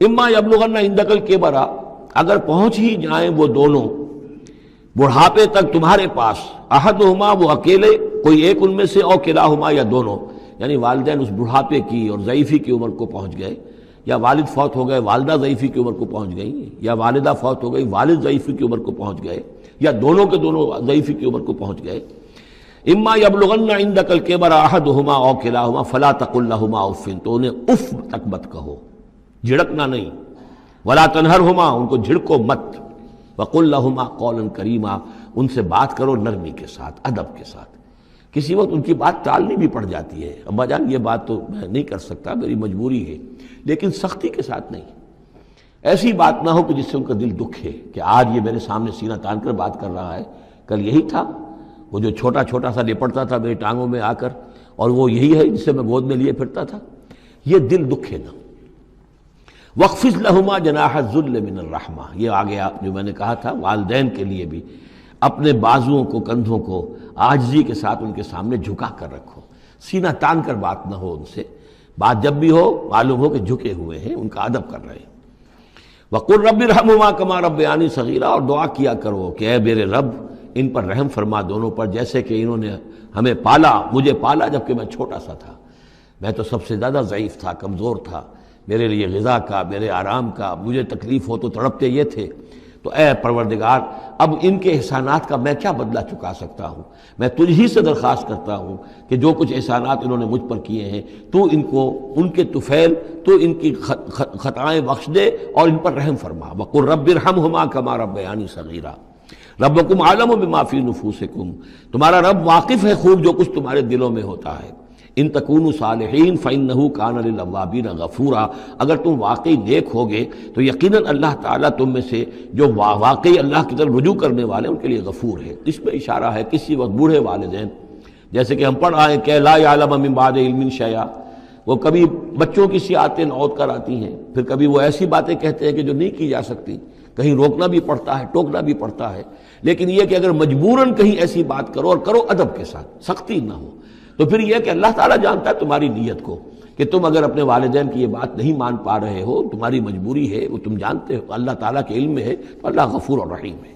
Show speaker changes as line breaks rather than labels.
اما یبلغن عندک الکبر، اگر پہنچ ہی جائیں وہ دونوں بڑھاپے تک تمہارے پاس، احدہما وہ اکیلے کوئی ایک ان میں سے، او کلاہما یا دونوں، یعنی والدین اس بڑھاپے کی اور ضعیفی کی عمر کو پہنچ گئے، یا والد فوت ہو گئے والدہ ضعیفی کی عمر کو پہنچ گئی، یا والدہ فوت ہو گئی والد ضعیفی کی عمر کو پہنچ گئے، یا دونوں کے دونوں ضعیفی کی عمر کو پہنچ گئے، اما یبلغن عندک الکبر احدہما او کلاہما فلا تقل لہما اف، تو انہیں اف تک مت کہو، جھڑکنا نہیں، ولا تنہرہما، ان کو جھڑکو مت، وقل لہما قولا کریما، ان سے بات کرو نرمی کے ساتھ، ادب کے ساتھ۔ کسی وقت ان کی بات ٹالنی بھی پڑ جاتی ہے، ابا جان یہ بات تو میں نہیں کر سکتا، میری مجبوری ہے، لیکن سختی کے ساتھ نہیں، ایسی بات نہ ہو کہ جس سے ان کا دل دکھے کہ آج یہ میرے سامنے سینہ تان کر بات کر رہا ہے، کل یہی تھا وہ جو چھوٹا چھوٹا سا لپٹتا تھا میری ٹانگوں میں آ کر، اور وہ یہی ہے جسے میں گود میں لیے پھرتا تھا، یہ دل دکھے نہ۔ وَاخْفِضْ لَهُمَا جَنَاحَ الذُّلِّ مِنَ الرَّحْمَةِ، یہ آگے جو میں نے کہا تھا والدین کے لیے بھی اپنے بازوؤں کو کندھوں کو عاجزی کے ساتھ ان کے سامنے جھکا کر رکھو، سینہ تان کر بات نہ ہو ان سے، بات جب بھی ہو معلوم ہو کہ جھکے ہوئے ہیں، ان کا ادب کر رہے ہیں۔ وَقُلْ رَبِّ ارْحَمْهُمَا كَمَا رَبَّيَانِي صَغِيرًا، اور دعا کیا کرو کہ اے میرے رب ان پر رحم فرما دونوں پر، جیسے کہ انہوں نے ہمیں پالا، مجھے پالا جبکہ میں چھوٹا سا تھا، میں تو سب سے زیادہ ضعیف تھا، کمزور تھا، میرے لیے غذا کا، میرے آرام کا، مجھے تکلیف ہو تو تڑپتے یہ تھے، تو اے پروردگار اب ان کے احسانات کا میں کیا بدلہ چکا سکتا ہوں، میں تجھ ہی سے درخواست کرتا ہوں کہ جو کچھ احسانات انہوں نے مجھ پر کیے ہیں تو ان کو ان کے طفیل، تو ان کی خطائیں بخش دے اور ان پر رحم فرما۔ وَقُلْ رَبِّ ارْحَمْهُمَا كَمَا رَبَّيَانِي صَغِيرًا ربکم عالم بما فی نفوسکم، تمہارا رب واقف ہے خوب جو کچھ تمہارے دلوں میں ہوتا ہے، ان تکونوا صالحین فإنہ کان للأوابین غفورا، اگر تم واقعی نیک ہوگے تو یقیناً اللہ تعالیٰ تم میں سے جو واقعی اللہ کی طرف رجوع کرنے والے ان کے لیے غفور ہے۔ اس میں اشارہ ہے کسی وقت بوڑھے والدین، جیسے کہ ہم پڑھ آئے کہ لا یعلم من بعد علم شیئا، وہ کبھی بچوں کی سی آتیں نوت کر آتی ہیں، پھر کبھی وہ ایسی باتیں کہتے ہیں کہ جو نہیں کی جا سکتی، کہیں روکنا بھی پڑتا ہے، ٹوکنا بھی پڑتا ہے، لیکن یہ کہ اگر مجبوراً کہیں ایسی بات کرو اور کرو ادب کے ساتھ، سختی نہ ہو، تو پھر یہ کہ اللہ تعالیٰ جانتا ہے تمہاری نیت کو، کہ تم اگر اپنے والدین کی یہ بات نہیں مان پا رہے ہو، تمہاری مجبوری ہے، وہ تم جانتے ہو، اللہ تعالیٰ کے علم میں ہے، تو اللہ غفور اور رحیم ہے۔